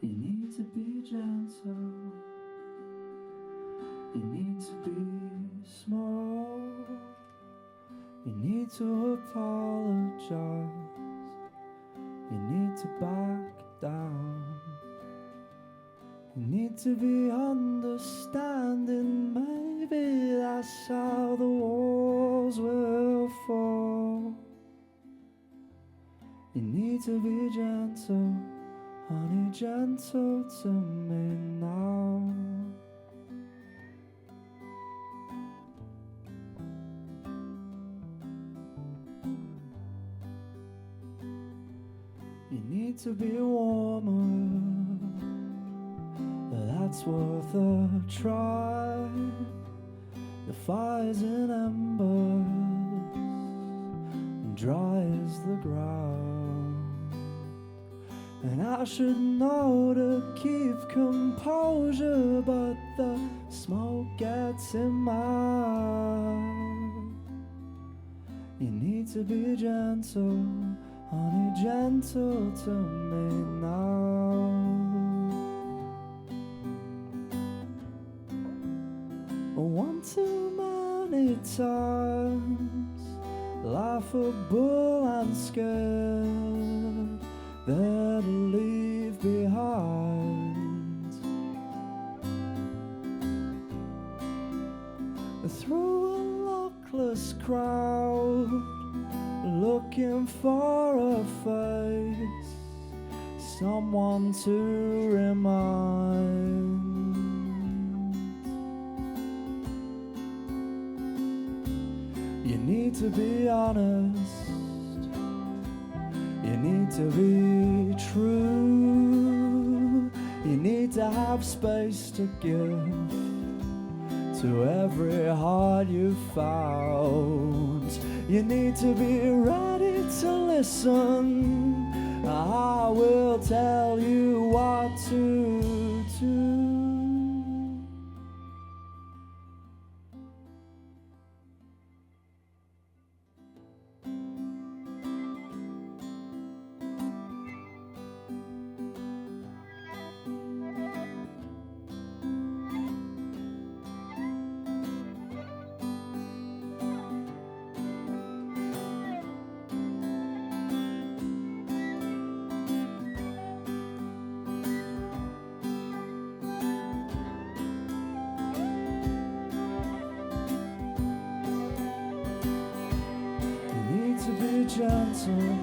You need to be gentle. You need to be small. You need to apologize. You need to back down. You need to be understanding. Maybe that's how the walls will fall. You need to be gentle, honey, gentle to me now. You need to be warmer, that's worth a try. The fire's in embers, and dry as the ground. And I should know to keep composure, but the smoke gets in my eye. You need to be gentle, honey, gentle to me now. One too many times, laughable and scared, there to leave behind. Through a luckless crowd, looking for a face, someone to remind. You need to be honest, you need to be true, you need to have space to give to every heart you found. You need to be ready to listen, I will tell you what to do. Gentle.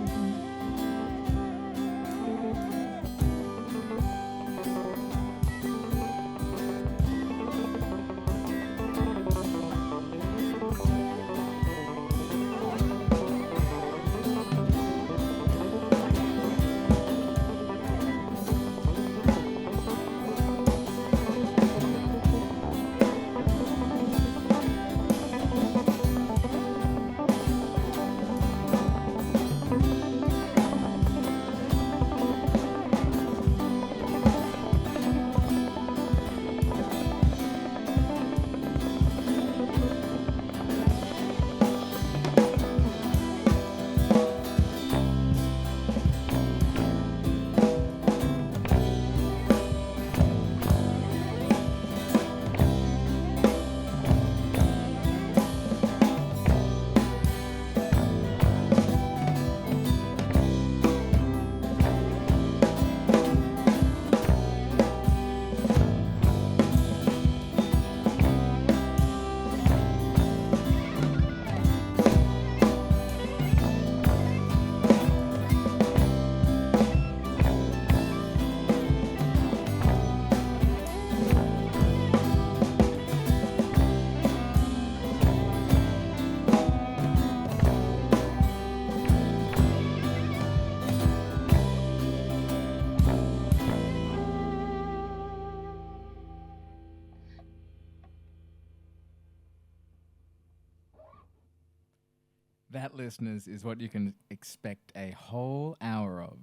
That, listeners, is what you can expect a whole hour of.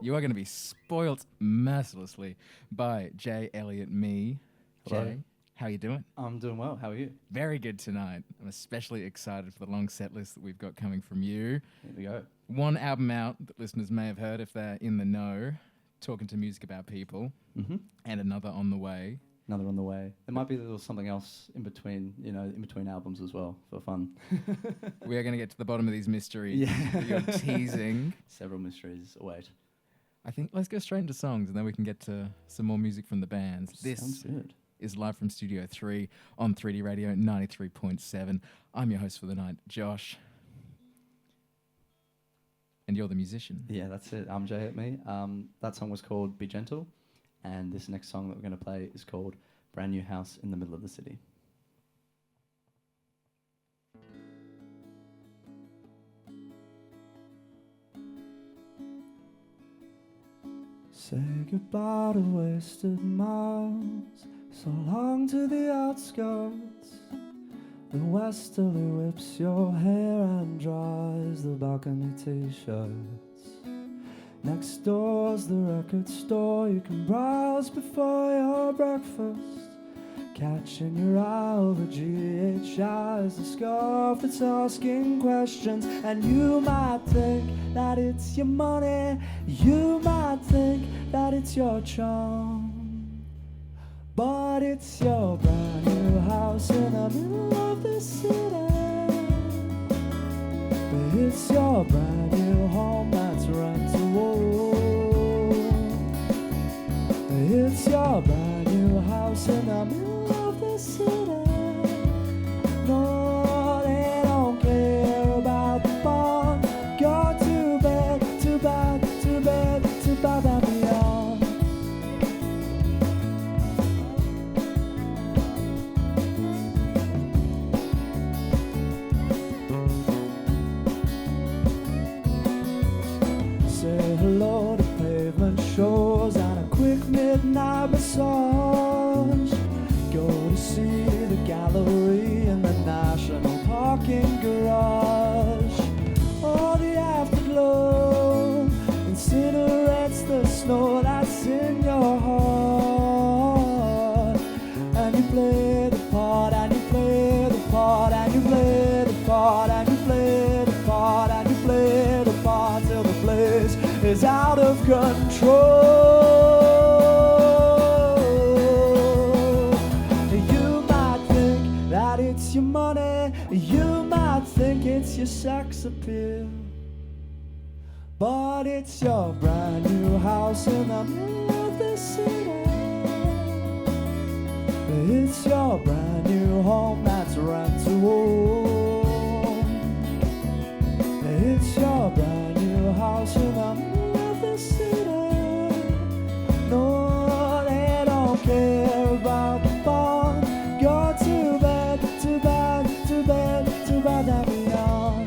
You are going to be spoilt mercilessly by Jay Eliot Mee. Hello. Jay, how you doing? I'm doing well. How are you? Very good tonight. I'm especially excited for the long set list that we've got coming from you. Here we go. One album out that listeners may have heard if they're in the know. talking to music about people, Mm-hmm. and another on the way. Another on the way. There might be a little something else in between, in between albums as well, for fun. We are going to get to the bottom of these mysteries Yeah. that you're teasing. Several mysteries await. I think let's go straight into songs, and then we can get to some more music from the bands. Sounds good. Is live from Studio 3 on 3D Radio 93.7. I'm your host for the night, Josh. And you're the musician. Yeah, that's it. I'm Jay Eliot Mee. That song was called Be Gentle, and this next song that we're going to play is called Brand New House in the Middle of the City. Say goodbye to wasted miles, so long to the outskirts. The westerly whips your hair and dries the balcony t-shirts. Next door's the record store, you can browse before your breakfast. Catching your eye over GHI is the scarf that's asking questions. And you might think that it's your money, you might think that it's your charm, but it's your brand new house in the middle of the city. But it's your brand new home that's rentable. It's your brand new house in the middle of the city. No, they don't care about the bond. Go to bed, to bed, to bed, to bed and beyond. Say hello to pavement shores and a quick midnight massage. Go to see the gallery in the National Parking Garage. Oh, the afterglow incinerates the snow that's in your heart. And you play the part, and you play the part, and you play the part, and you play the part, and you play the part till the place is out of control. You might think that it's your money, you might think it's your sex appeal, but it's your brand new house in the middle of the city. It's your brand new home that's rentable. It's your brand new house in the middle of the city. No, they don't care about the bond. Go to bed, to bed, to bed, to bed and beyond.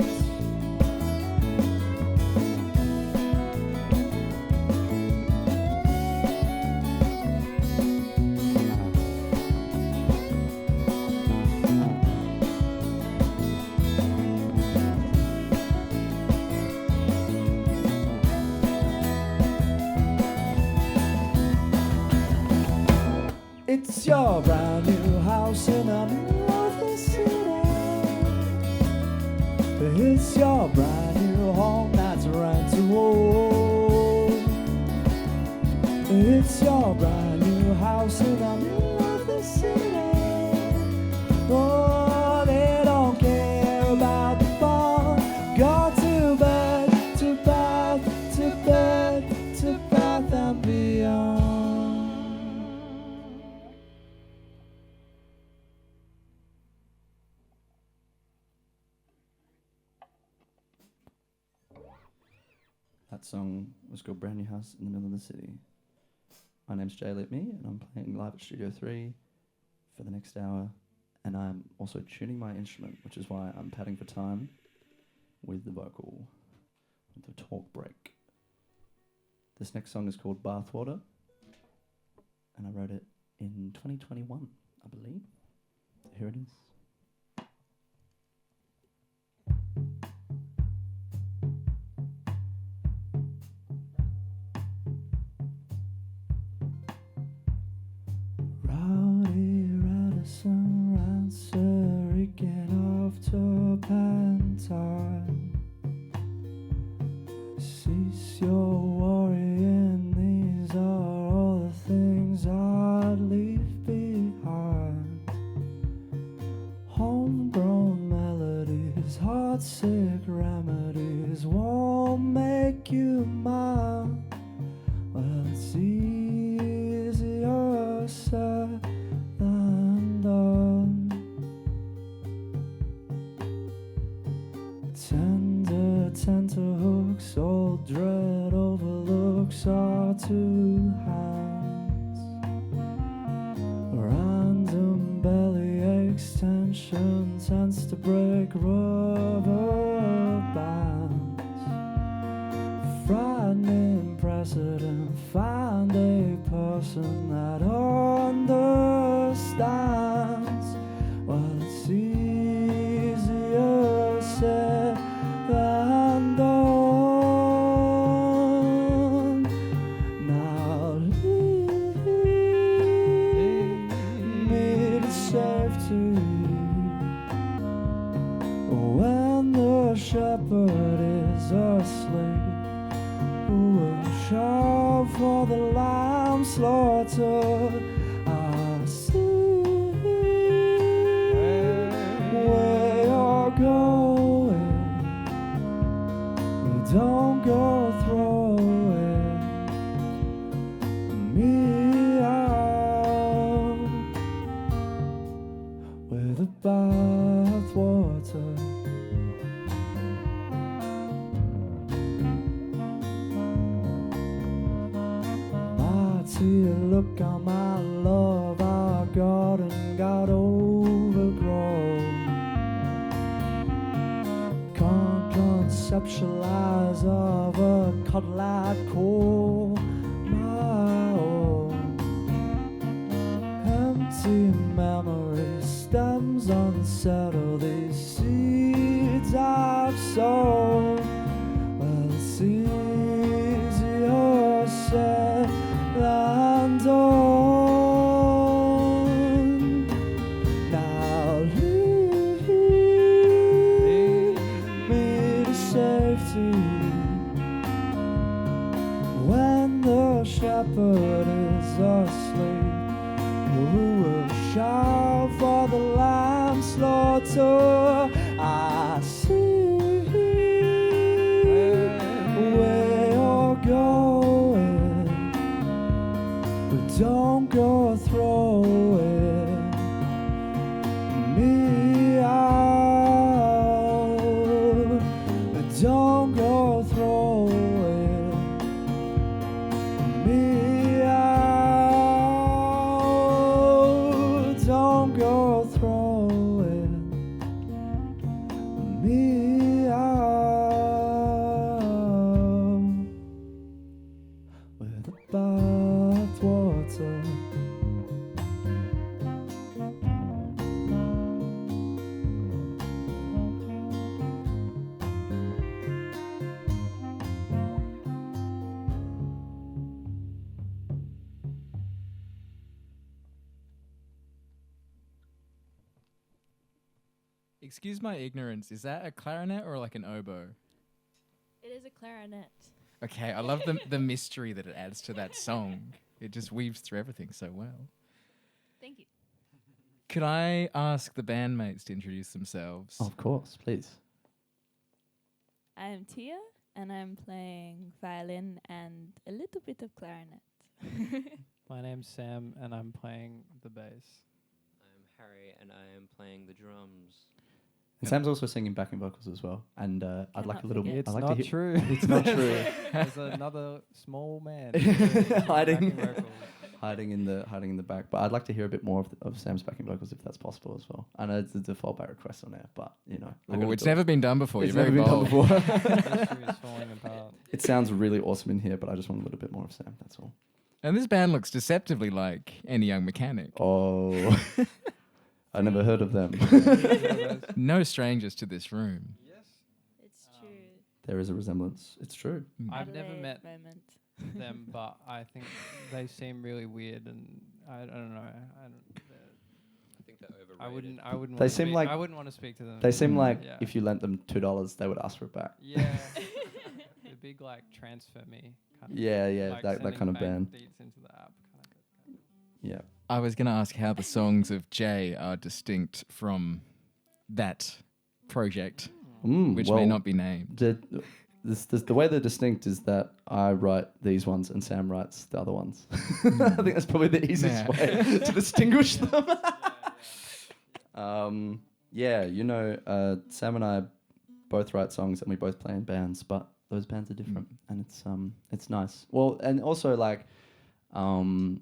It's your brand new house in the middle of the city. It's your brand new home that's rentable. It's your brand new house in the middle of the city. Oh, they don't care about the bond. Go to bed, to bed, to bed, to bed and beyond. That song was called Brand New House in the Middle of the City. My name's Jay Eliot Mee, and I'm playing live at Studio 3 for the next hour. And I'm also tuning my instrument, which is why I'm padding for time with the vocal, with the talk break. This next song is called Bathwater, and I wrote it in 2021, I believe. Here it is. Rowdy Radisson Rancer reeking of turpentine. Cease your worrying, these two hands. Random belly extension tends to break rubber bands. Frightening precedent, find a person that understands. Well, it's easier said than done. Now lead me to safety when the shepherd is asleep. Who will shout for the lamb slaughtered? I see where you're going. Don't go throwing me out with the bathwater. See a look on my love, our garden got overgrown. Can't conceptualize of a cuddle I'd call my own. Empty memory stems unsettled, these seeds I've sown. Well, it's easier said than done. Now lead me to safety when the shepherd is asleep. Who will shout for the lamb slaughter? I see where you're going, but don't go throwing me out. But don't go throwing me out. Don't go throwing me out with the bathwater. Excuse my ignorance, is that a clarinet or like an oboe? It is a clarinet. Okay, I love the mystery that it adds to that song. It just weaves through everything so well. Thank you. Could I ask the bandmates to introduce themselves? Of course, please. I am Tia, and I'm playing violin and a little bit of clarinet. My name's Sam, and I'm playing the bass. I'm Harry, and I am playing the drums. And Sam's also singing backing vocals as well. And I'd like a little forget. bit. It's I'd like not to hear. true. It's not true. There's another small man Hiding. backing vocals. hiding in the back. But I'd like to hear a bit more of Sam's backing vocals if that's possible as well. I know it's the default by request on air, but you know. Oh, it's never been done before. It's You're never very been bold. done before. History is falling apart. It sounds really awesome in here, but I just want a little bit more of Sam. That's all. And this band looks deceptively like Any Young Mechanic. Oh, I never heard of them. No strangers to this room. It's true. There is a resemblance. It's true. I've never Adelaide met moment. them, but I think they seem really weird, and I don't know. I think they're overrated. I wouldn't. They wanna seem speak- like- I wouldn't want to speak to them. They seem like Yeah. if you lent them $2, they would ask for it back. Yeah. The big like transfer me kind of. Yeah, yeah, like that sending kind of bank band. deeds into the app. Kind of. Yeah. I was going to ask how the songs of Jay are distinct from that project, which may well, not be named. the way they're distinct is that I write these ones and Sam writes the other ones. I think that's probably the easiest Yeah. way to distinguish them. Yeah, you know, Sam and I both write songs and we both play in bands, but those bands are different, and it's nice. Well, and also like, you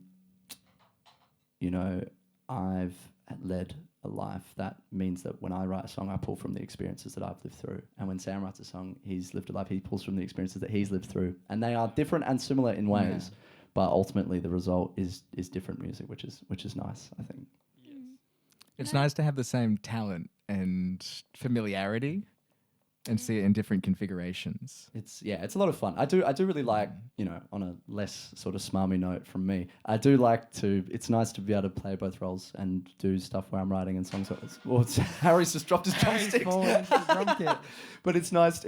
know, I've led a life that means that when I write a song, I pull from the experiences that I've lived through. And when Sam writes a song, he's lived a life, he pulls from the experiences that he's lived through. And they are different and similar in ways, but ultimately the result is different music, which is nice, I think. It's nice to have the same talent and familiarity and see it in different configurations. It's a lot of fun. I do really like, you know, on a less sort of smarmy note from me, I do like to, it's nice to be able to play both roles and do stuff where I'm writing and songs. Harry's just dropped his drumsticks. But it's nice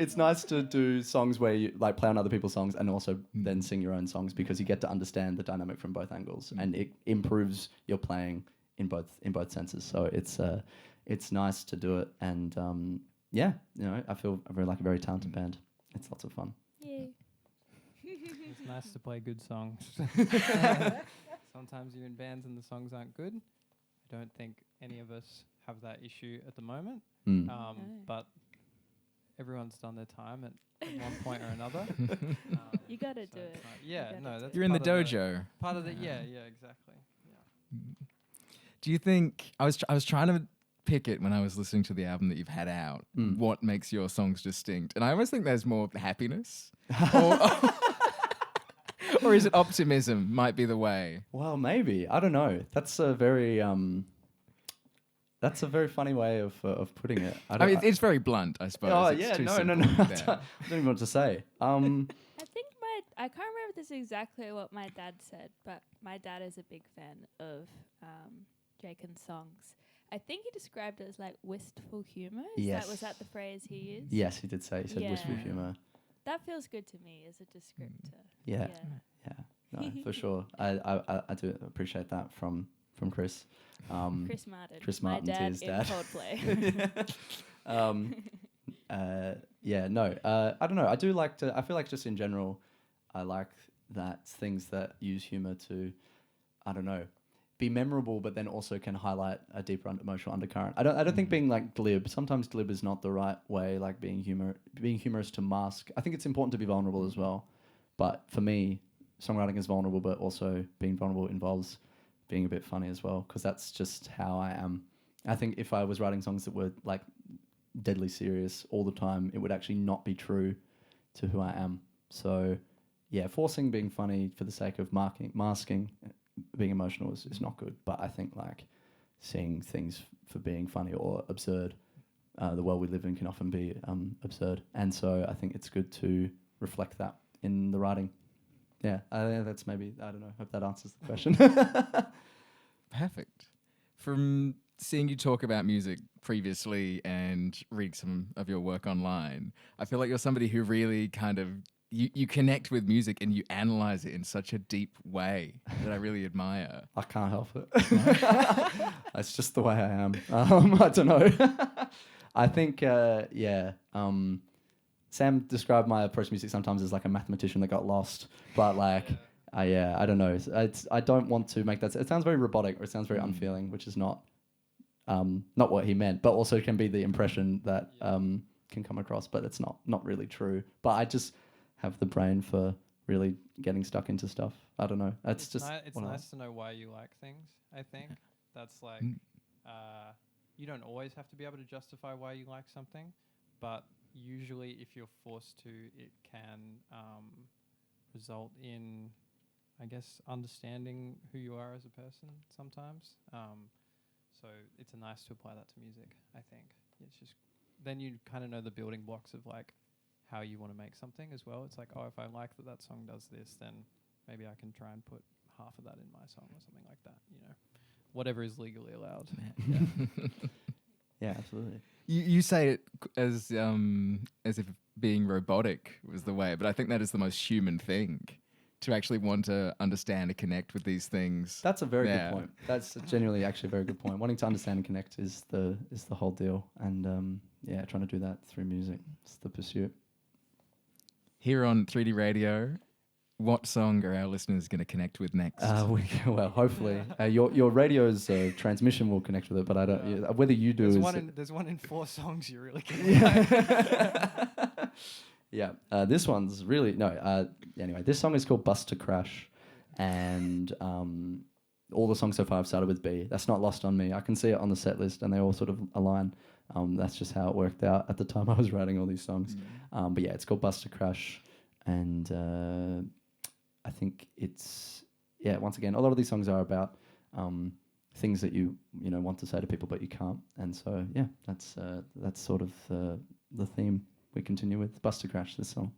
to do songs where you like play on other people's songs and also then sing your own songs, because you get to understand the dynamic from both angles and it improves your playing in both senses. So it's nice to do it, and yeah, you know, I feel like a very talented band. It's lots of fun. Yay. It's nice to play good songs. Sometimes you're in bands and the songs aren't good. I don't think any of us have that issue at the moment. But everyone's done their time at one point or another. You gotta do it. That's You're in the part of dojo. Part of the exactly. Yeah. Do you think I was trying to pick it when I was listening to the album that you've had out? What makes your songs distinct? And I almost think there's more happiness, or is it optimism? Might be the way. Well, maybe, I don't know. That's a very funny way of putting it. I mean, it's very blunt, I suppose. Oh It's yeah, too no. simple. I don't even know what to say. I think I can't remember this exactly what my dad said, but my dad is a big fan of Jaken's songs. I think he described it as like wistful humour. Yes. Was that the phrase he used? Yes, he did say. He said wistful humour. That feels good to me as a descriptor. Yeah. No, for sure. I do appreciate that from Chris. Chris Martin. Chris my Martin to dad his in dad. Coldplay. I don't know. I do like to. I feel like just in general, I like that things that use humor to, I don't know, be memorable, but then also can highlight a deeper emotional undercurrent. I don't think being like glib. Sometimes glib is not the right way. Like being humorous to mask. I think it's important to be vulnerable as well. But for me, songwriting is vulnerable, but also being vulnerable involves being a bit funny as well, because that's just how I am. I think if I was writing songs that were like deadly serious all the time, it would actually not be true to who I am. So yeah, forcing being funny for the sake of masking being emotional is not good. But I think like seeing things for being funny or absurd, the world we live in can often be absurd. And so I think it's good to reflect that in the writing. Yeah, that's maybe, I don't know, hope that answers the question. Perfect. From seeing you talk about music previously and read some of your work online, I feel like you're somebody who really kind of, you connect with music and you analyze it in such a deep way that I really admire. I can't help it. That's just the way I am. I don't know. I think, Sam described my approach to music sometimes as like a mathematician that got lost, but like, I don't know. I don't want to make that. It sounds very robotic, or it sounds very unfeeling, which is not what he meant, but also can be the impression that can come across. But it's not really true. But I just have the brain for really getting stuck into stuff. I don't know. It's just it's nice to know why you like things. I think that's like you don't always have to be able to justify why you like something, but usually if you're forced to, it can result in, I guess, understanding who you are as a person sometimes. So it's nice to apply that to music, I think. It's just, then you kind of know the building blocks of like how you want to make something as well. It's like, oh, if I like that song does this, then maybe I can try and put half of that in my song or something like that, you know. Whatever is legally allowed. Yeah, absolutely. You say it as if being robotic was the way, but I think that is the most human thing, to actually want to understand and connect with these things. That's a very good point. That's genuinely actually a very good point. Wanting to understand and connect is the whole deal, and trying to do that through music. It's the pursuit. Here on 3D Radio, what song are our listeners going to connect with next? Well, hopefully your radio's transmission will connect with it, but I don't. Whether you do there's one in 4 songs you really can. Yeah, this one's really anyway, this song is called "Bus to Crash," and all the songs so far have started with B. That's not lost on me. I can see it on the set list, and they all sort of align. That's just how it worked out at the time I was writing all these songs. But yeah, it's called "Bus to Crash," and I think it's once again, a lot of these songs are about things that you want to say to people but you can't, and so yeah, that's sort of the theme. We continue with "Bus to Crash," this song.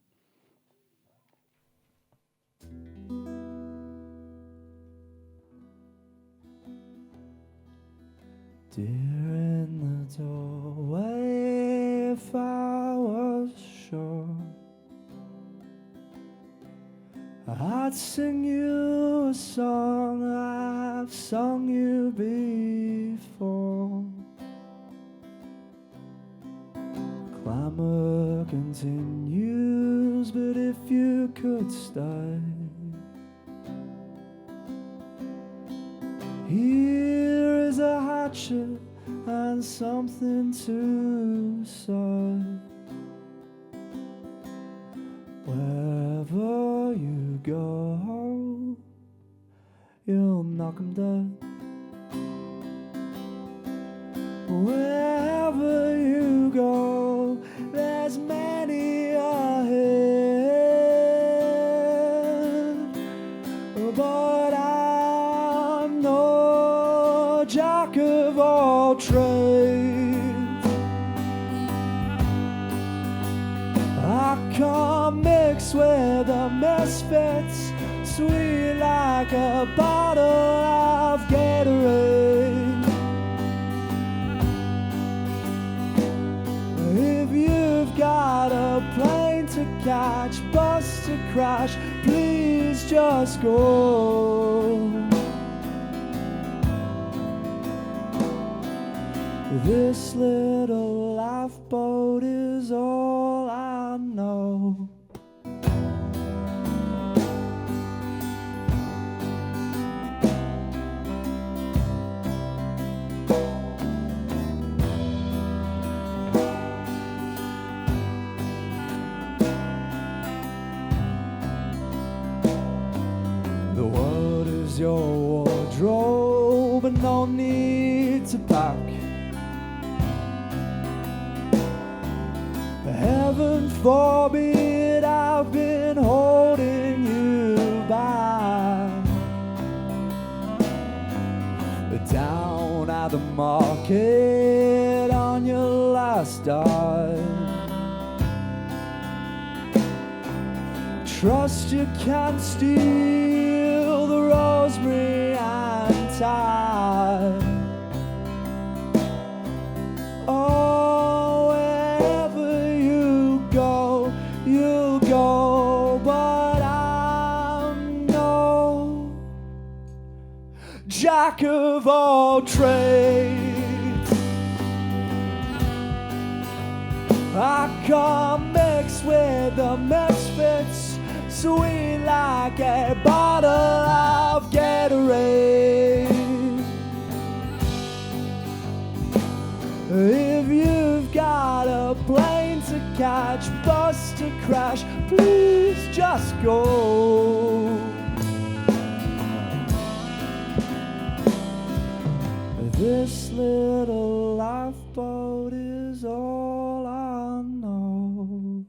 Dear in the doorway, if I was sure I'd sing you a song I've sung you before. Clamor continues, but if you could stay, here is a hatchet and something to say. Wherever you go, you'll knock 'em dead. Wherever you go, there's many ahead. But I'm no jack of all trades. I can't mix with the misfits, sweet like a bottle of Gatorade. If you've got a plane to catch, bus to crash, please just go. This little lifeboat is all I know. The world is your wardrobe, and no need to pack. Heaven forbid I've been holding you back. Down at the market on your last dive, trust you can't steal the rosemary and thyme. Oh, wherever you go, you'll go, but I'm no jack of all trades. I can't mix with the misfits, sweet like a bottle of Gatorade. If you've got a plane to catch, bus to crash, please just go. This little lifeboat is all I know.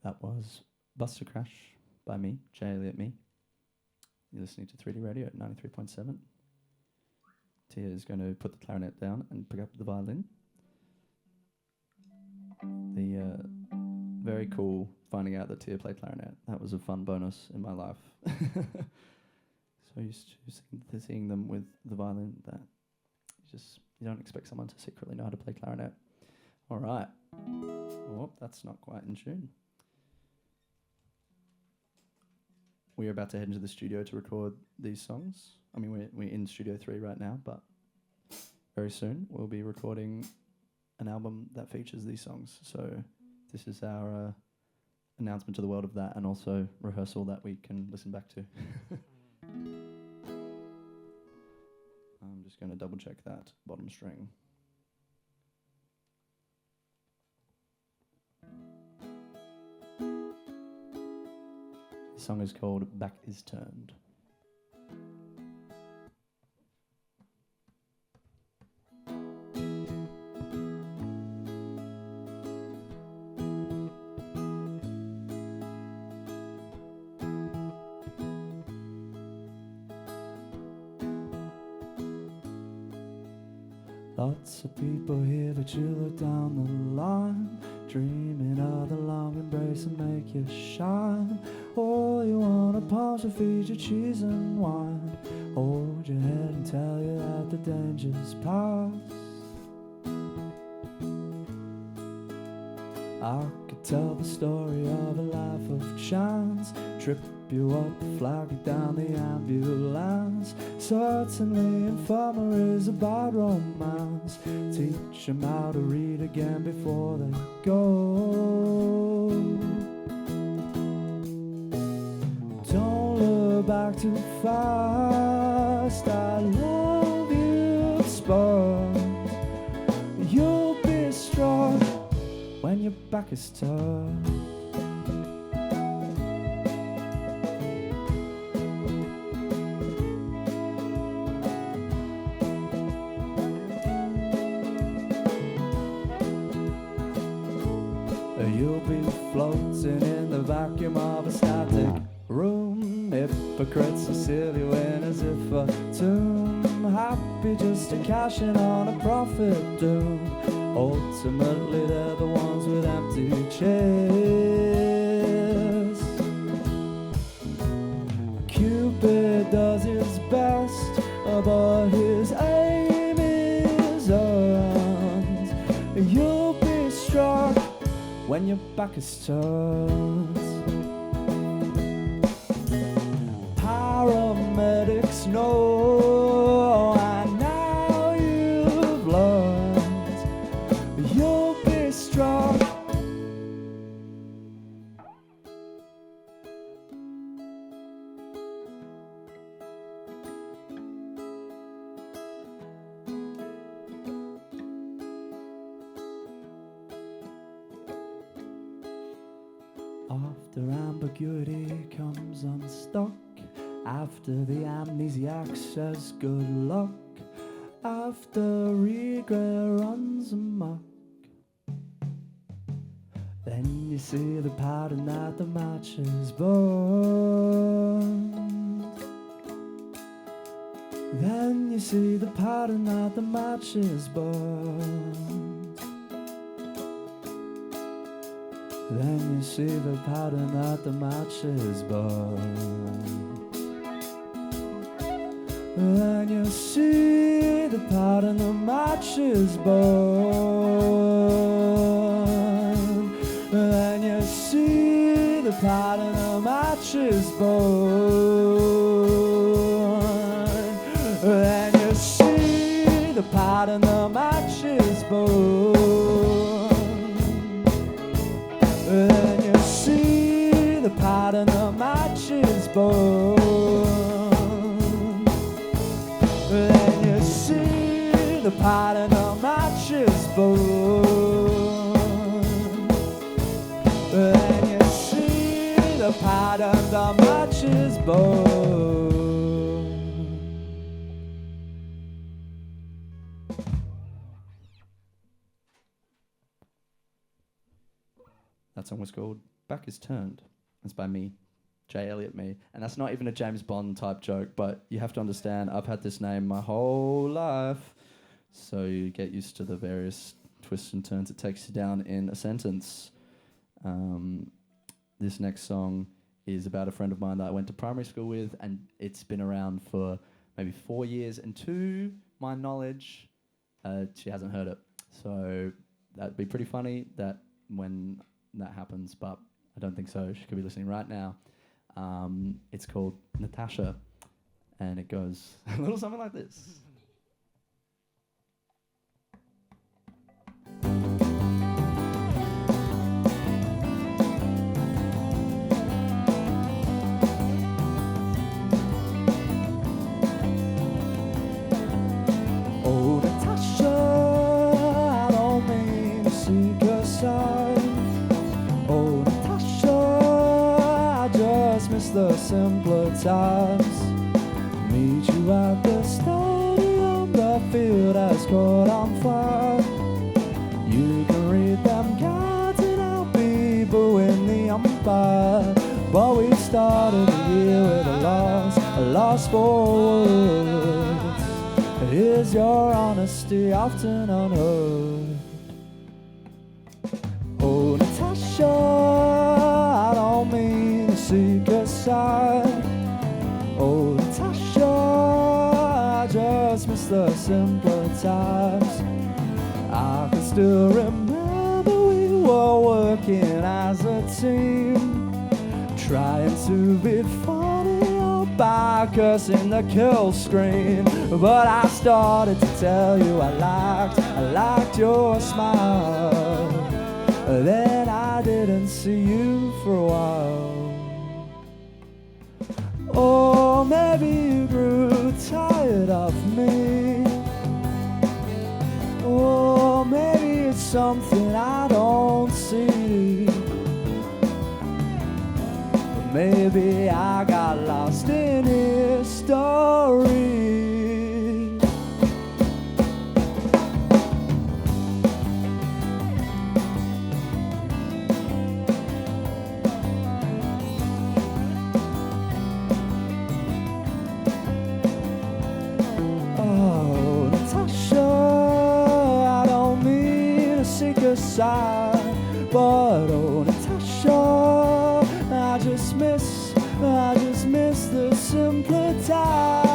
That was "Bus to Crash" by me, Jay Eliot Mee. You're listening to 3D Radio at 93.7. Tia is going to put the clarinet down and pick up the violin. Very cool finding out that Tia played clarinet. That was a fun bonus in my life. So used to seeing them with the violin that you don't expect someone to secretly know how to play clarinet. All right. Oh, that's not quite in tune. We're about to head into the studio to record these songs. I mean, we're in Studio 3 right now, but very soon we'll be recording an album that features these songs. So this is our announcement to the world of that, and also rehearsal that we can listen back to. I'm just going to double check that bottom string. The song is called Back Is Turned. Lots of people here, but you look down the line, dreaming of the long embrace and make you shine. Oh, you want a pause to feed you cheese and wine, hold your head and tell you that the danger's past. I could tell the story of a life of chance, trip you up, flag you down the ambulance. Certainly infirmaries about romance, teach them how to read again before they go. Don't look back too fast, I love you, spot. You'll be strong when your back is turned. You'll be floating in the vacuum of a static room. Hypocrites are silly winners if a tomb, happy just to cash in on a profit doom. Ultimately they're the ones with empty chairs. Cupid does his best, but his aim is earned. You'll be struck when your back is turned. Paramedics know, and now you've learned. You'll be strong. After ambiguity comes unstuck, after the amnesiac says good luck, after regret runs amok, then you see the pattern that the matches burned. Then you see the pattern that the matches burned. Then you see the pattern that the matches burn. Then you see the pattern the matches burn. Then you see the pattern the matches burn. Then you see the pattern the matches burn. Then you see the pattern the matches burn. Then you see the pattern the matches burn. Then you see the pattern the matches burn. That song was called Back Is Turned. It's by me, Jay Eliot Mee. And that's not even a James Bond type joke, but you have to understand, I've had this name my whole life. So you get used to the various twists and turns it takes you down in a sentence. This next song is about a friend of mine that I went to primary school with, and it's been around for maybe 4 years. And to my knowledge, she hasn't heard it. So that'd be pretty funny that when that happens, but I don't think so. She could be listening right now. It's called Natasha, and it goes a little something like this. miss the simpler times. Meet you at the stadium, the field has caught on fire. You can read them cards and I'll be booing the umpire. But we started the year with a loss for words. Is your honesty often unheard? Oh, Natasha, I don't mean to seek a side. Oh, Natasha, I just miss the simpler times. I can still remember we were working as a team, trying to be funny by cursing the kill screen. But I started to tell you I liked your smile. Then I didn't see you for a while. Or maybe you grew tired of me. Or maybe it's something I don't see. Maybe I got lost in history. Oh, Natasha, I don't mean to seek a side, but oh, Natasha, I just miss the simpler times.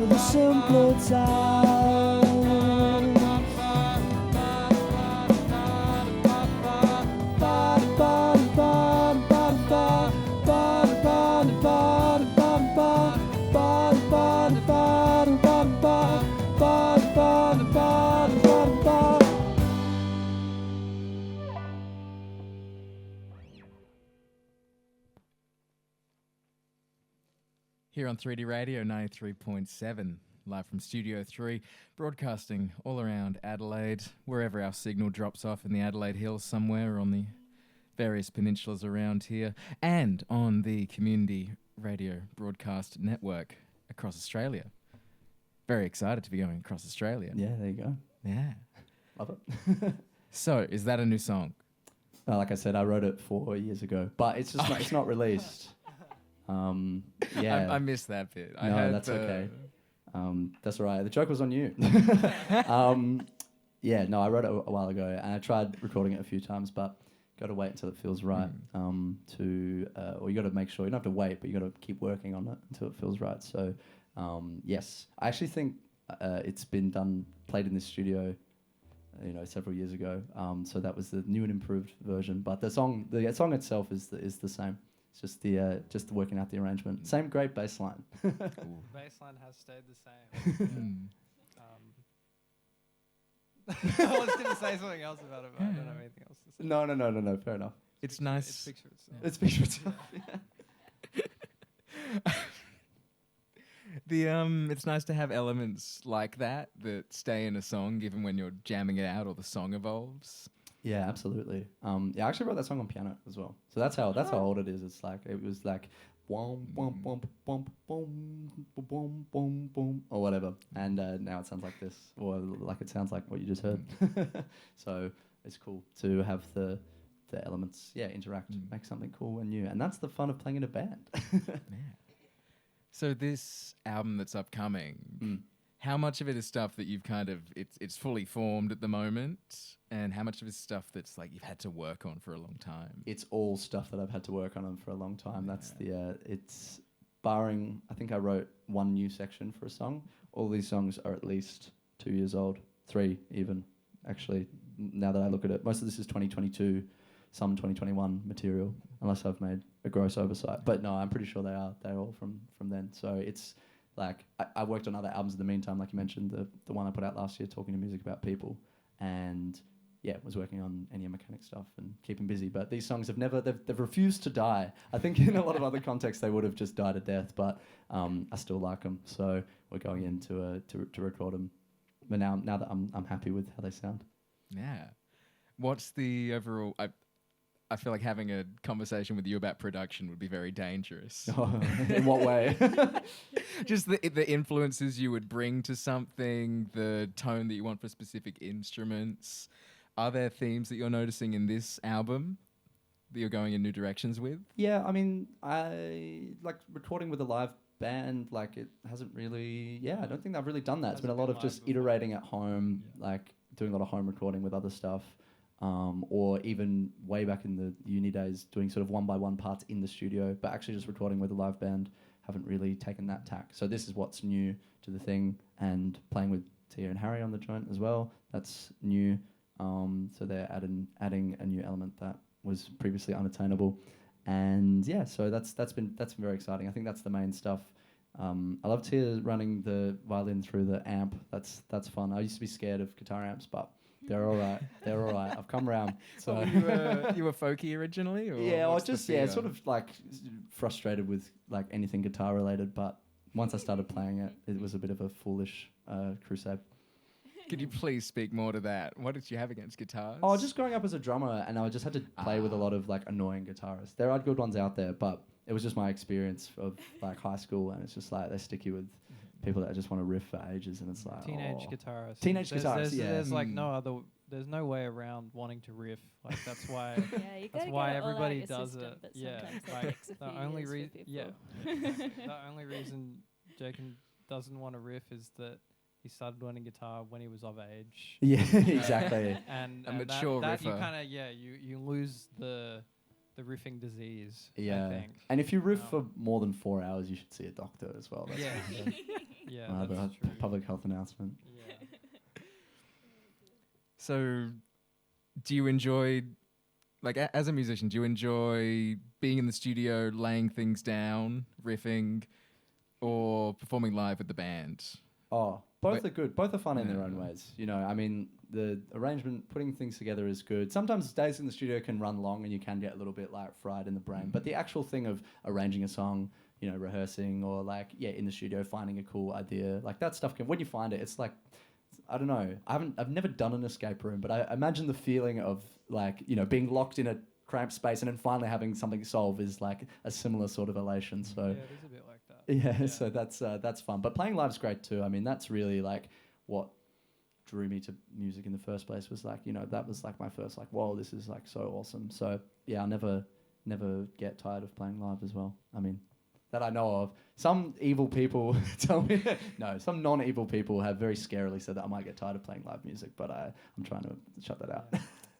The simpler times. Here on 3D Radio 93.7, live from Studio 3, broadcasting all around Adelaide, wherever our signal drops off in the Adelaide Hills somewhere or on the various peninsulas around here, and on the Community Radio Broadcast Network across Australia. Very excited to be going across Australia. Yeah, there you go. Yeah. Love it. So, is that a new song? Like I said, I wrote it 4 years ago, but it's just it's not released. Yeah. I missed that bit. No, that's okay. That's all right. The joke was on you. Yeah, no, I wrote it a while ago, and I tried recording it a few times, but got to wait until it feels right. Or you got to make sure you don't have to wait, but you got to keep working on it until it feels right. So, yes, I actually think it's been played in this studio, several years ago. So that was the new and improved version. But the song itself is the same. It's just the working out the arrangement. Same great bass line. Bass line has stayed the same. I was going to say something else about it, but I don't have anything else to say. No. Fair enough. It's nice. It speaks for itself. It speaks for itself. Yeah. It's nice to have elements like that stay in a song, given when you're jamming it out or the song evolves. Yeah, absolutely. I actually wrote that song on piano as well. So that's how old it is. It's like it was like wom wom wom wom boom boom boom boom or whatever. And now it sounds like this, or like it sounds like what you just heard. So it's cool to have the elements, interact, make something cool and new. And that's the fun of playing in a band. Yeah. So this album that's upcoming, how much of it is stuff that you've kind of it's fully formed at the moment, and how much of it is stuff that's like you've had to work on for a long time? It's all stuff that I've had to work on for a long time. That's it's barring, I think I wrote one new section for a song. All these songs are at least 2 years old, 3 even, actually, now that I look at it. Most of this is 2022, some 2021 material, unless I've made a gross oversight. But no, I'm pretty sure they're all from then. So it's like, I worked on other albums in the meantime, like you mentioned, the one I put out last year, Talking to Music About People, and was working on Ennio Mechanic stuff and keeping busy. But these songs they've refused to die. I think in a lot of other contexts they would have just died a death, but I still like them. So we're going in to record them. But now that I'm happy with how they sound. Yeah. What's the overall? I feel like having a conversation with you about production would be very dangerous. In what way? Just the influences you would bring to something, the tone that you want for specific instruments. Are there themes that you're noticing in this album that you're going in new directions with? Yeah, I mean, I like recording with a live band. Like, it hasn't really. Yeah, I don't think I've really done that. It's been a lot of just iterating at home, like doing a lot of home recording with other stuff. Or even way back in the uni days, doing sort of 1-by-1 parts in the studio, but actually just recording with a live band. Haven't really taken that tack. So this is what's new to the thing, and playing with Tia and Harry on the joint as well. That's new. So they're adding a new element that was previously unattainable, and yeah, so that's been very exciting. I think that's the main stuff. I love Tia running the violin through the amp. That's fun. I used to be scared of guitar amps, but they're all right. They're all right. I've come around. So you were folky originally, or yeah, or what's the just feel? sort of like frustrated with like anything guitar related. But once I started playing it, it was a bit of a foolish crusade. Could you please speak more to that? What did you have against guitars? Oh, just growing up as a drummer, and I just had to play with a lot of like annoying guitarists. There are good ones out there, but it was just my experience of like high school, and it's just like they stick you with people that just want to riff for ages, and it's like Teenage guitarists. There's like no other. There's no way around wanting to riff. Like that's why. Yeah, you That's gotta why get it all everybody out your does system, it. but Yeah, sometimes that like takes a the few only years for reason. Yeah, people. the only reason Jacob doesn't want to riff is that he started learning guitar when he was of age. Yeah, exactly. And A mature that you riffer. kind of you lose the riffing disease. Yeah, I think. and if you riff for more than 4 hours, you should see a doctor as well. That's Yeah. kind of Yeah, another that's true. public health announcement. Yeah. So, do you enjoy, like, as a musician, do you enjoy being in the studio, laying things down, riffing, or performing live with the band? Oh, both Wait. are good. Both are fun in their Yeah. own ways. You know, I mean, the arrangement, putting things together is good. Sometimes days in the studio can run long and you can get a little bit like fried in the brain. But the actual thing of arranging a song, you know, rehearsing or like, yeah, in the studio, finding a cool idea, like that stuff can, when you find it, it's like, I don't know. I've never done an escape room, but I imagine the feeling of like, you know, being locked in a cramped space and then finally having something solve is like a similar sort of elation. So Yeah, it is a bit like that. yeah, so that's fun. But playing live's great too. I mean, that's really like what drew me to music in the first place, was like, you know, that was like my first like, whoa, this is like so awesome. So yeah, I'll never get tired of playing live as well. I mean, that I know of. Some evil people tell me, no, some non-evil people have very scarily said that I might get tired of playing live music, but I'm trying to shut that out.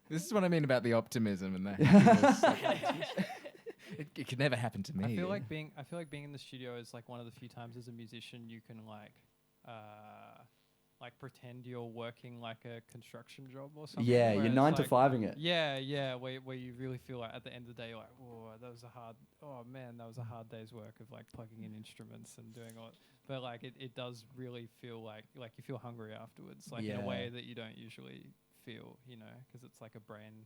This is what I mean about the optimism and the happiness. It could never happen to me. I feel like being in the studio is like one of the few times as a musician you can like pretend you're working like a construction job or something. Yeah, where you're it's 9 to like- 5ing it. Yeah, where you really feel like at the end of the day, you're like, that was a hard day's work of like plugging in instruments and doing all. But like it does really feel like you feel hungry afterwards, like in a Yeah. way that you don't usually feel, you know, because it's like a brain.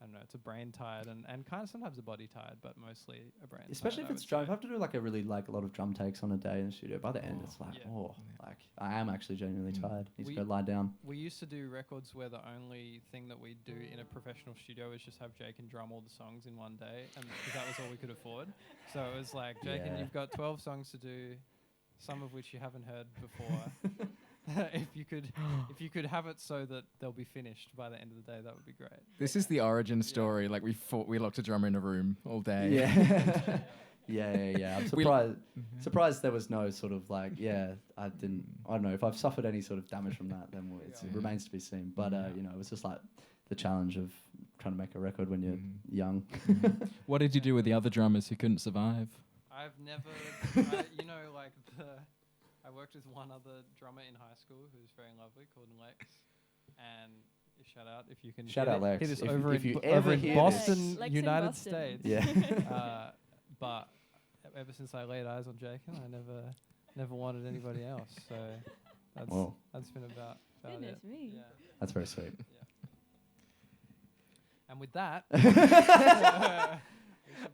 I don't know, it's a brain tired and kind of sometimes a body tired, but mostly a brain Especially tired, if it's drum. If I have to do like a really like a lot of drum takes on a day in the studio, by the end it's like, yeah. like I am actually genuinely tired. Need to We- go lie down. We used to do records where the only thing that we do in a professional studio is just have Jake and drum all the songs in one day, and because that was all we could afford. So it was like, Jake, and Yeah. you've got 12 songs to do, some of which you haven't heard before. if you could have it so that they'll be finished by the end of the day, that would be great. This is the origin story. Like we locked a drummer in a room all day. Yeah. yeah. I'm surprised there was no sort of like, I don't know if I've suffered any sort of damage from that, then it remains to be seen. But, you know, it was just like the challenge of trying to make a record when you're young. What did you do with the other drummers who couldn't survive? I've never, I worked with one other drummer in high school who was very lovely, called Lex, and shout out if you can. Shout out, Lex. Hear this If over you in, ever over in hear Boston, this. Lex in United Boston. States. Yeah. But ever since I laid eyes on Jacob, I never wanted anybody else. So Whoa. that's been about Goodness it. me. Yeah. That's very sweet. And with that,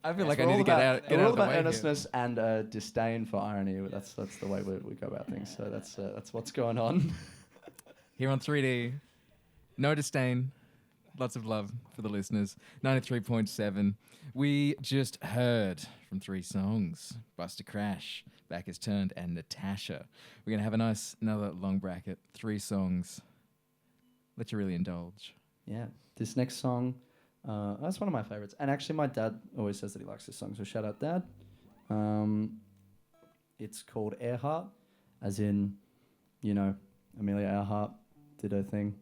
I feel like We're I need all to get about- out. Get we're out all of the about way here. earnestness and disdain for irony. That's the way we go about things. So that's what's going on. Here on 3D, no disdain, Lots of love for the listeners. 93.7. We just heard from 3 songs. Buster Crash, Back Is Turned, and Natasha. We're going to have another long bracket. 3 songs. Let you really indulge. Yeah. This next song, that's one of my favorites. And actually, my dad always says that he likes this song, so shout out, Dad. It's called Earhart, as in, you know, Amelia Earhart did her thing.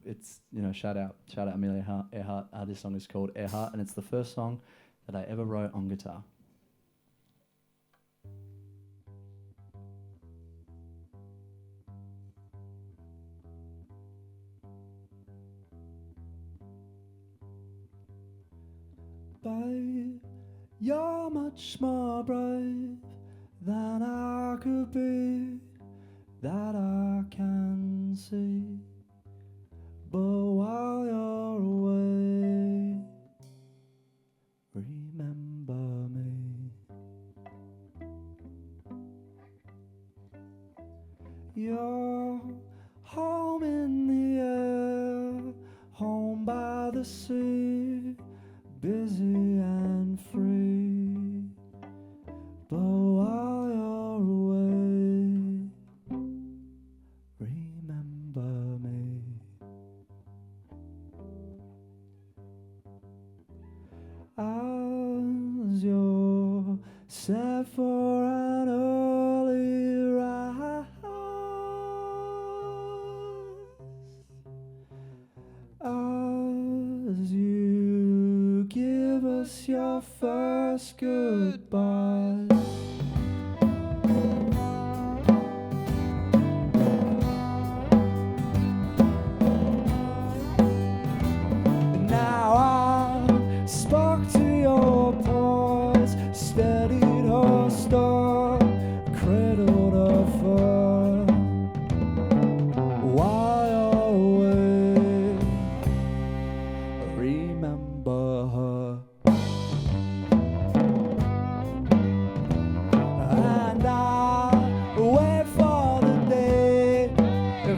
It's, you know, shout out Amelia Earhart. This song is called Earhart, and it's the first song that I ever wrote on guitar. Babe, you're much more brave than I could be, that I can see. But while you're away, remember me. You're home in the air, home by the sea, busy and free. But while you're away, remember me. As you're set for an early rise, as you give us your first goodbye. Now I spoke to your pause, steadied her stir, cradled her fur. While you're away, remember her. And I wait for the day,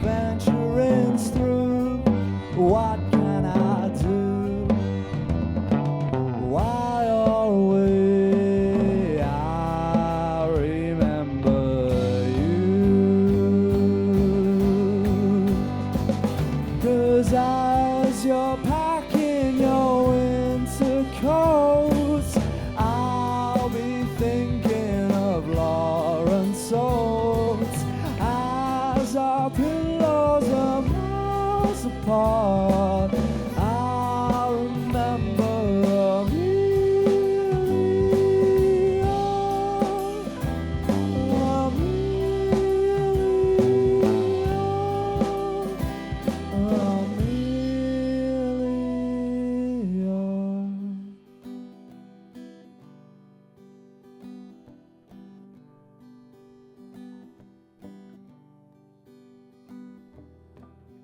venturing through. What can I do? While you're away, I remember you. 'Cause as you're packing your winter coats, I'll be thinking of Lawrence Oates. As our pillows are miles apart, I'll remember Amelia, Amelia.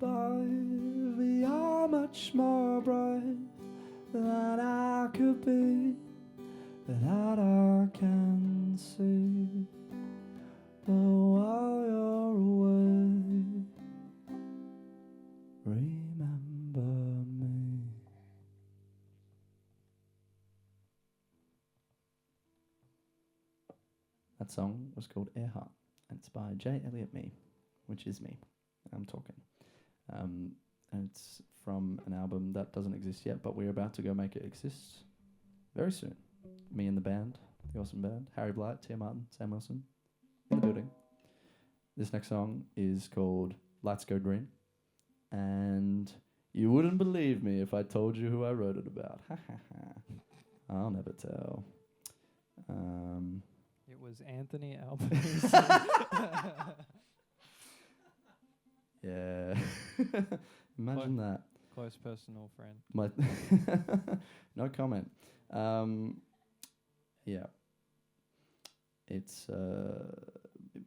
Baby, you're much more brave than I could be, that I can see. But while you're away, remember me. That song was called Earhart, and it's by Jay Eliot Mee, which is me. I'm talking. And it's from an album that doesn't exist yet, but we're about to go make it exist very soon. Me and the band, the awesome band, Harry Blight, Tia Martin, Sam Wilson, in the building. This next song is called Lights Go Green, and you wouldn't believe me if I told you who I wrote it about. Ha ha ha. I'll never tell. It was Anthony Albanese. Yeah. Imagine that. Close personal friend. My no comment. Yeah. It's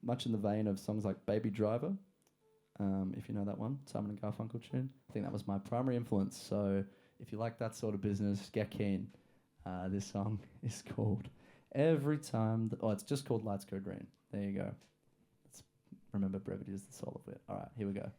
much in the vein of songs like Baby Driver, if you know that one, Simon and Garfunkel tune. I think that was my primary influence. So if you like that sort of business, get keen. This song is called Every Time... it's just called Lights Go Green. There you go. Let's remember brevity is the soul of it. All right, here we go.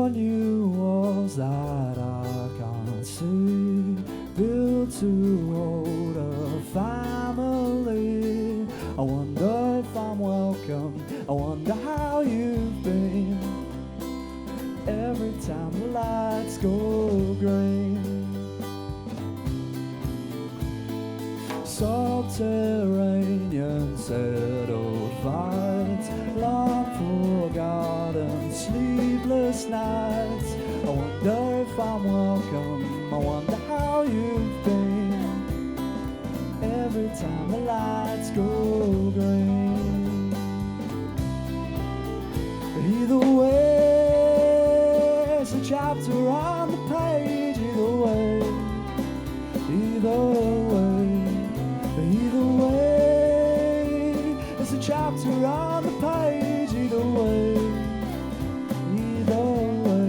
for new walls that I can't see, built to hold a family. I wonder if I'm welcome, I wonder how you've been. Every time the lights go green, subterranean settled fights, long forgotten sleepless nights. I wonder if I'm welcome, I wonder how you've been. Every time the lights go green. Either way, it's a chapter on the page. Either way, either way, either way, it's a chapter on the page. Either way, either way.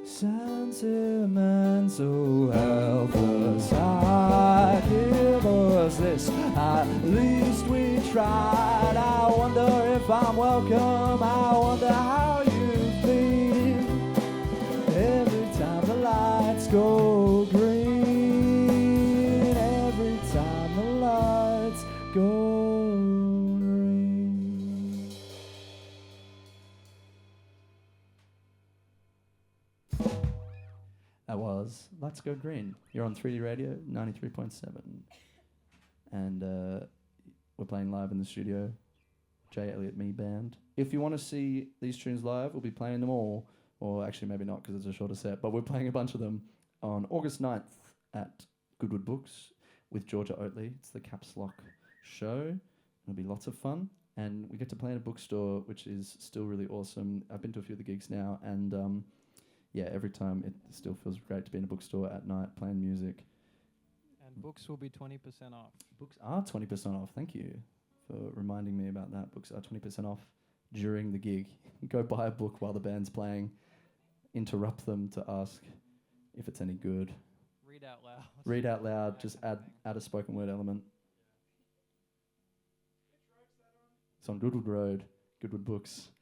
Sentimental health aside, give us this, at least we tried. I wonder if I'm welcome, I wonder how you've been. Every time the lights go green, every time the lights go green. That was Let's Go Green. You're on 3D Radio 93.7. And we're playing live in the studio. Jay Eliot Mee Band. If you want to see these tunes live, we'll be playing them all. Or actually maybe not because it's a shorter set. But we're playing a bunch of them on August 9th at Goodwood Books with Georgia Oatley. It's the Caps Lock show. It'll be lots of fun. And we get to play in a bookstore, which is still really awesome. I've been to a few of the gigs now, and yeah, every time it still feels great to be in a bookstore at night playing music. And books will be 20% off. Books are 20% off. Thank you for reminding me about that. Books are 20% off during the gig. Go buy a book while the band's playing. Interrupt them to ask if it's any good. Read out loud. Read out loud. Just add a spoken word element. It's on Goodwood Road, Goodwood Books.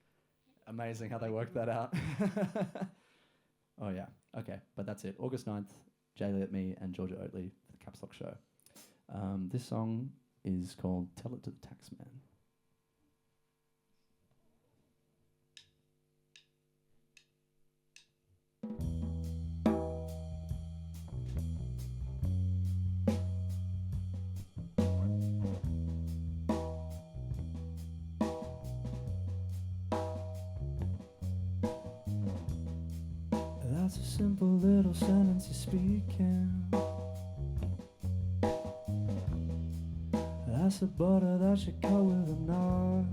Amazing how they worked that out. Oh, yeah. Okay, but that's it. August 9th, Jay Eliot Mee and Georgia Oatley for the Caps Lock show. This song is called Tell It to the Taxman. That's a simple little sentence you're speaking. That's the butter that should cut with a knife.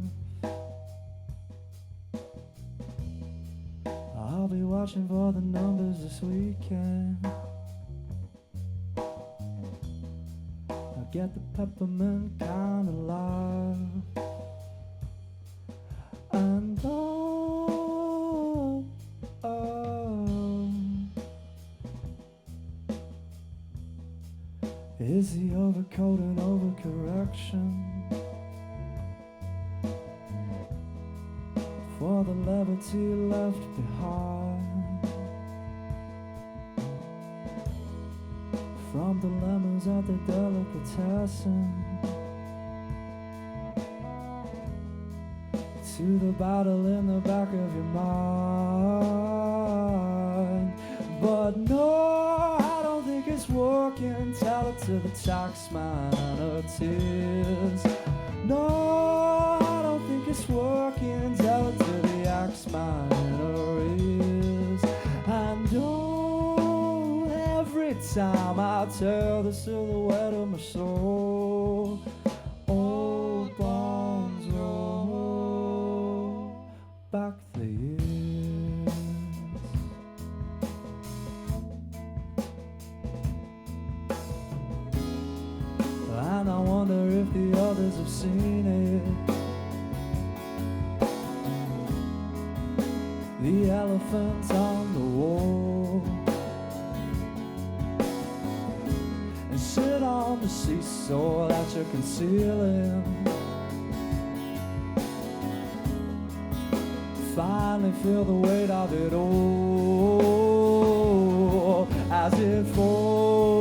I'll be watching for the numbers this weekend. I'll get the peppermint kind of life. And is the overcoat an overcorrection for the levity left behind from dilemmas at the delicatessen to the battle in the back of your mind? But no, I don't think it's working. Tell it to the taxman and her tears. No, I don't think it's working. Tell it to the axeman in her ears. And oh, every time I tell the silhouette of my soul, old bones roll back the years. And I wonder if the others have seen it. The elephant on the wall, and sit on from the seesaw that you're concealing. Finally feel the weight of it all as it falls.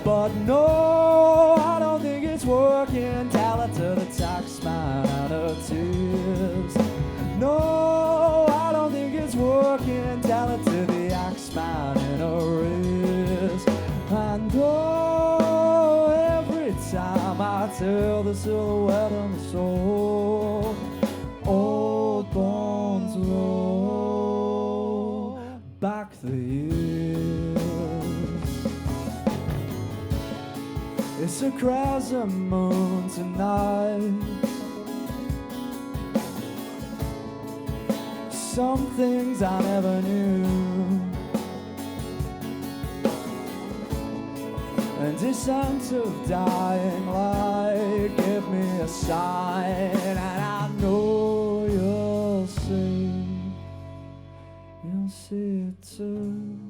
But no, I don't think it's working. Tell it to the tax man and her tears. No, I don't think it's working. Tell it to the axe man in her ears. And oh, every time I tell the silhouette on the soul, old bones roll back the years. It's a crescent moon tonight. Some things I never knew, and descent of dying light. Give me a sign, and I know you'll see it too.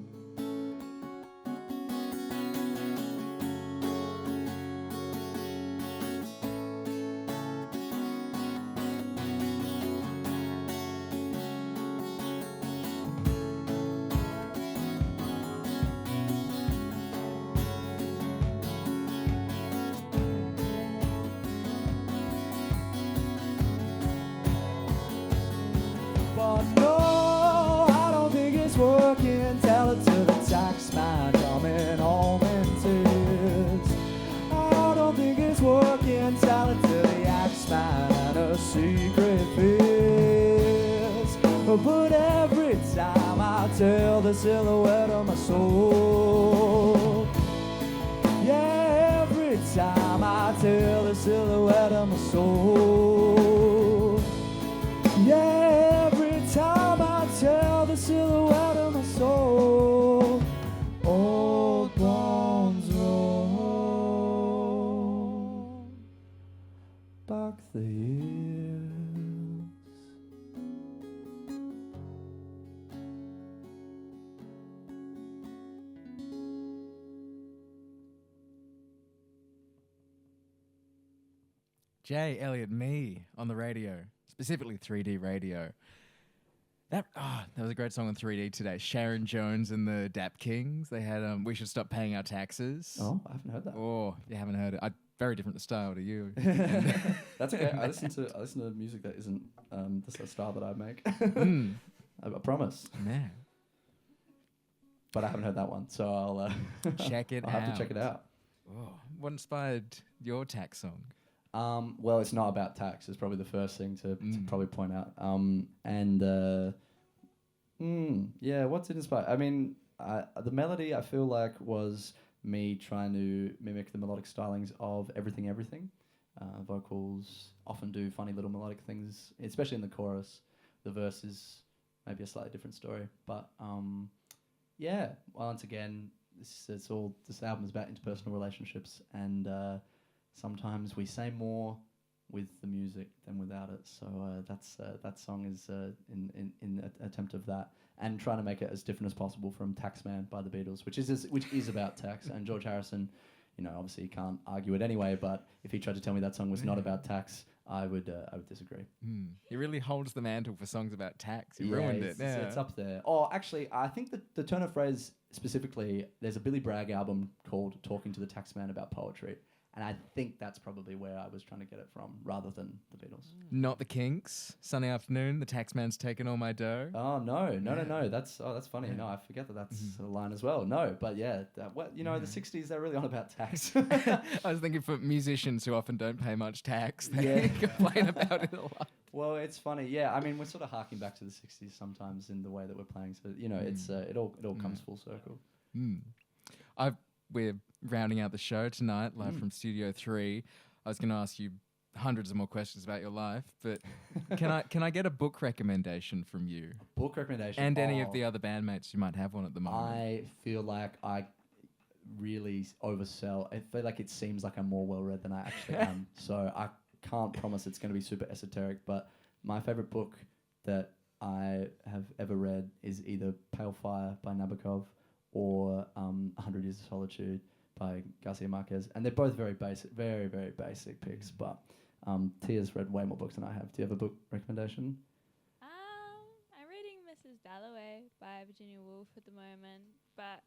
But no, I don't think it's working. Tell it to the tax man coming home in tears. I don't think it's working. Tell it to the axe man and her secret fears. But every time I tell the silhouette of my soul, yeah, every time I tell the silhouette of my soul, yeah, every time I tell the silhouette of my soul, old bones roll back the years. Jay Eliot Mee on the radio, specifically 3D radio. That was a great song on 3D today. Sharon Jones and the Dap Kings. They had We Should Stop Paying Our Taxes. Oh, I haven't heard that. Oh, you haven't heard it. Very different style to you. That's okay. I listen to music that isn't the style that I make. I promise. Man. But I haven't heard that one, so I'll Check it I'll have to check it out. Oh, what inspired your tax song? Well, it's not about tax. It's probably the first thing to probably point out. Yeah, what's it inspired? I mean, the melody I feel like was me trying to mimic the melodic stylings of Everything Everything. Vocals often do funny little melodic things, especially in the chorus. The verse is maybe a slightly different story, but yeah. Once again, this album is about interpersonal relationships, and sometimes we say more with the music than without it. So that song is in an attempt of that, and trying to make it as different as possible from Taxman by the Beatles, which is about tax. And George Harrison, obviously you can't argue it anyway. But if he tried to tell me that song was not about tax, I would disagree. He really holds the mantle for songs about tax. He ruined it. Yeah, it's up there. Oh, actually, I think the turn of phrase specifically, there's a Billy Bragg album called "Talking to the Taxman About Poetry." And I think that's probably where I was trying to get it from, rather than the Beatles. Not the Kinks. Sunny afternoon. The taxman's taken all my dough. Oh no. That's funny. Yeah. No, I forget that's a line as well. No, but yeah, the '60s, they're really on about tax. I was thinking for musicians who often don't pay much tax, they complain about it a lot. Well, it's funny. Yeah, I mean, we're sort of harking back to the '60s sometimes in the way that we're playing. So it's it all comes full circle. We're rounding out the show tonight, live from Studio 3. I was going to ask you hundreds of more questions about your life, but can I get a book recommendation from you? A book recommendation? And any of the other bandmates you might have one at the moment. I feel like I really oversell. I feel like it seems like I'm more well-read than I actually am. So I can't promise it's going to be super esoteric, but my favorite book that I have ever read is either Pale Fire by Nabokov or 100 Years of Solitude by Garcia Marquez, and they're both very basic, very, very basic picks. But Tia's read way more books than I have. Do you have a book recommendation? I'm reading Mrs. Dalloway by Virginia Woolf at the moment, but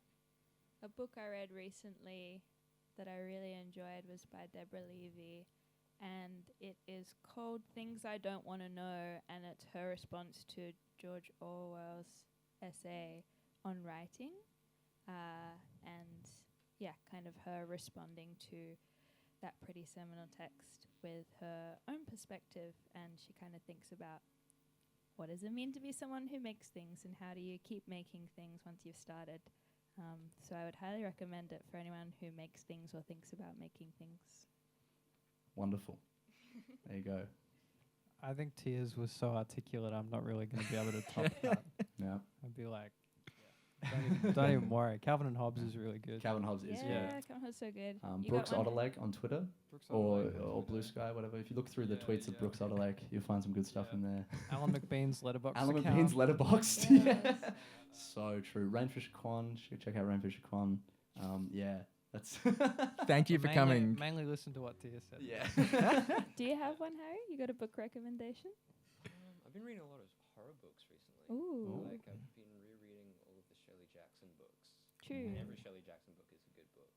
a book I read recently that I really enjoyed was by Deborah Levy, and it is called Things I Don't Want to Know, and it's her response to George Orwell's essay on writing, and yeah, kind of her responding to that pretty seminal text with her own perspective, and she kind of thinks about what does it mean to be someone who makes things, and how do you keep making things once you've started. So I would highly recommend it for anyone who makes things or thinks about making things. Wonderful. There you go. I think Tears was so articulate, I'm not really going to be able to top that. Yeah. I'd be like, don't even worry. Calvin and Hobbes is really good. Calvin Hobbes is Yeah, Calvin Hobbes is so good. You Brooks got one? Otterlake on Twitter or Blue Sky, whatever. If you look through the tweets of Brooks Otterlake, you'll find some good stuff in there. Alan McBean's letterbox Alan account. McBean's letterboxd. Yes. Yeah. So true. Rainfisher Kwan. Check out Rainfisher Kwan. Yeah. That's Thank you for coming. Mainly listen to what Tia said. yeah. Do you have one, Harry? You got a book recommendation? I've been reading a lot of horror books recently. Ooh. Like I've been rereading all of the Shirley Jackson books. True. And every Shirley Jackson book is a good book.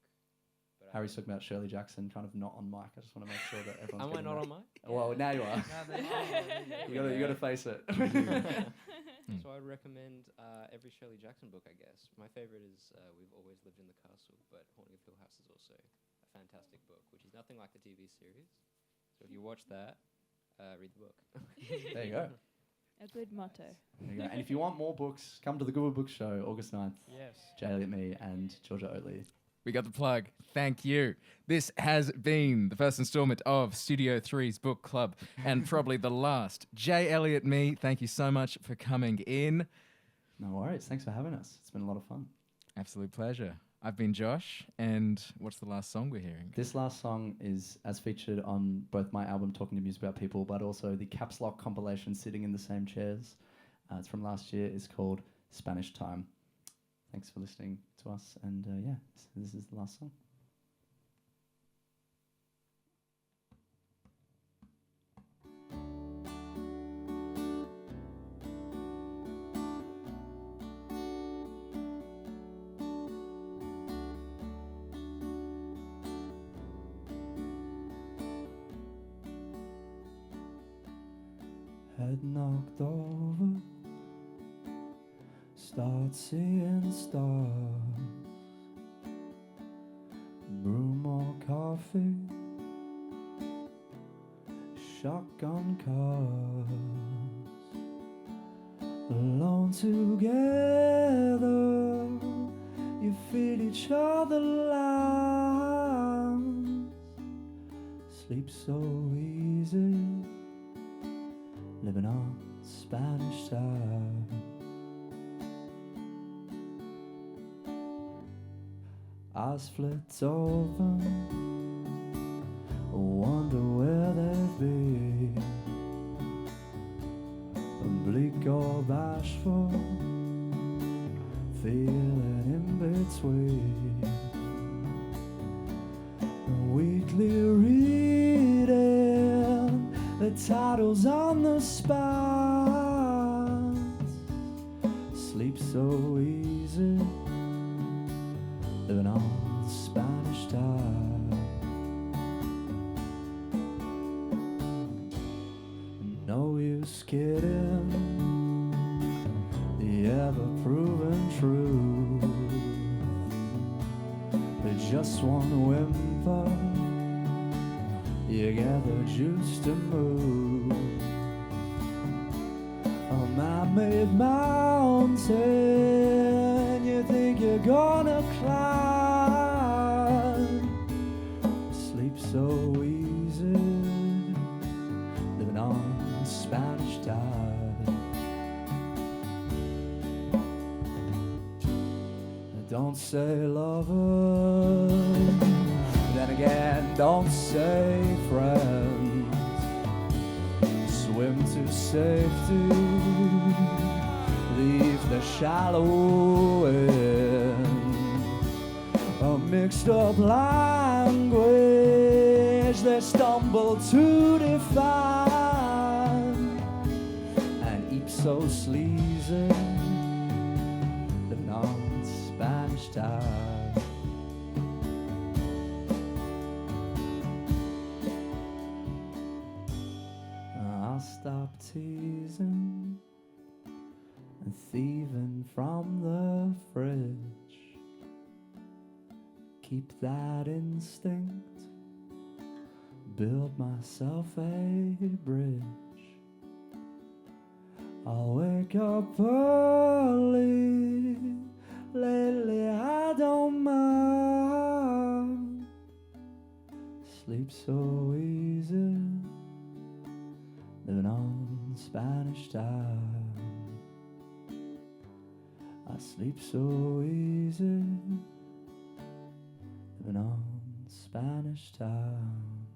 But Harry's talking about Shirley Jackson, kind of not on mic. I just want to make sure that everyone's Am I getting not that. on mic? Well, now you are. You gotta face it. So I'd recommend every Shirley Jackson book, I guess. My favorite is We've Always Lived in the Castle, but Haunting of Hill House is also a fantastic book, which is nothing like the TV series. So if you watch that, read the book. There you go. A good motto. There you go. And if you want more books, come to the Good Book Show, August 9th. Yes. Jay Eliot Mee and Georgia Oatley. We got the plug. Thank you. This has been the first installment of Studio 3's book club, and probably the last. Jay Eliot Mee, thank you so much for coming in. No worries. Thanks for having us. It's been a lot of fun. Absolute pleasure. I've been Josh, and what's the last song we're hearing? This last song is as featured on both my album Talking to Music About People, but also the Caps Lock compilation Sitting in the Same Chairs. It's from last year. It's called Spanish Time. Thanks for listening to us, and yeah, this is the last song. Head knocked over, start seeing stars, brew more coffee, shotgun cars, alone together, you feel each other lines, sleep so easy, living on Spanish time. Eyes flipped open, wonder where they've been. Bleak or bashful, feeling in between. Weekly reading, the titles on the spines. Sleep so easy, living on Spanish time. No use kidding, the ever-proven truth. Just one whimper, you get the juice to move. A man-made mountain, you think you're gonna climb. Sleep so easy, living on Spanish time. Don't say lover, then again don't say friends. Swim to safety, leave the shallow end. A mixed up language they stumble to define, and ipso sleazy living on Spanish time. I'll stop teasing and thieving from the fridge. Keep that instinct, build myself a bridge. I'll wake up early, lately I don't mind. Sleep so easy, living on Spanish time. I sleep so easy, living on Spanish time.